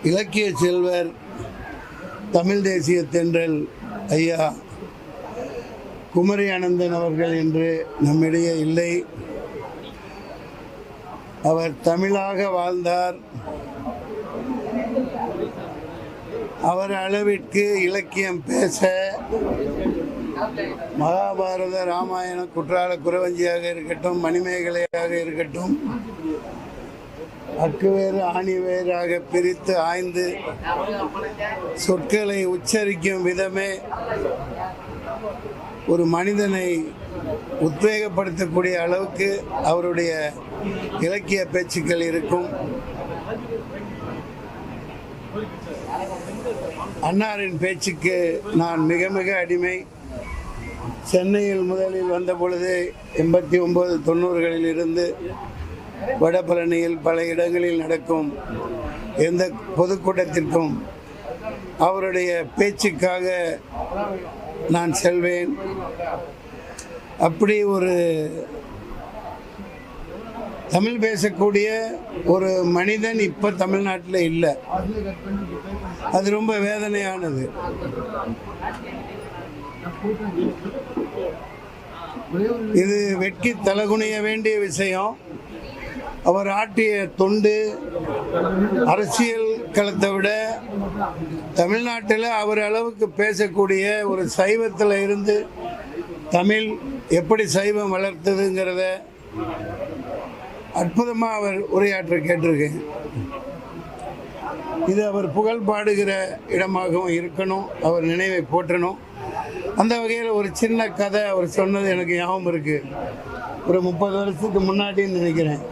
இலக்கிய செல்வர் தமிழ் தேசிய தென்றல் ஐயா குமரி அனந்தன் அவர்கள் என்று நம்மிடையே இல்லை. அவர் தமிழாக வாழ்ந்தார். அவர் அளவிற்கு இலக்கியம் பேச மகாபாரத, ராமாயண, குற்றால குறவஞ்சியாக இருக்கட்டும், மணிமேகலையாக இருக்கட்டும், அக்குவேறு ஆணிவேராக பிரித்து ஆய்ந்து சொற்களை உச்சரிக்கும் விதமே ஒரு மனிதனை உத்வேகப்படுத்தக்கூடிய அளவுக்கு அவருடைய இலக்கிய பேச்சுக்கள் இருக்கும். அன்னாரின் பேச்சுக்கு நான் மிக மிக அடிமை. சென்னையில் முதலில் வந்த பொழுது 89, 90களில் இருந்து வடபழனியில் பல இடங்களில் நடக்கும் எந்த பொதுக்கூட்டத்திற்கும் அவருடைய பேச்சுக்காக நான் செல்வேன். அப்படி ஒரு தமிழ் பேசக்கூடிய ஒரு மனிதன் இப்போ தமிழ்நாட்டில் இல்லை. அது ரொம்ப வேதனையானது. இது வெட்கி தலகுனிய வேண்டிய விஷயம். அவர் ஆற்றிய தொண்டு அரசியல் களத்தை விட தமிழ்நாட்டில் அவர் அளவுக்கு பேசக்கூடிய ஒரு சைவத்தில் இருந்து தமிழ் எப்படி சைவம் வளர்த்ததுங்கிறத அற்புதமாக அவர் உரையாற்ற கேட்டிருக்கேன். இது அவர் புகழ் பாடுகிற இடமாகவும் இருக்கணும், அவர் நினைவை போற்றணும். அந்த வகையில் ஒரு சின்ன கதை அவர் சொன்னது எனக்கு ஞாபகம் இருக்குது. ஒரு 30 வருஷத்துக்கு முன்னாடின்னு நினைக்கிறேன்.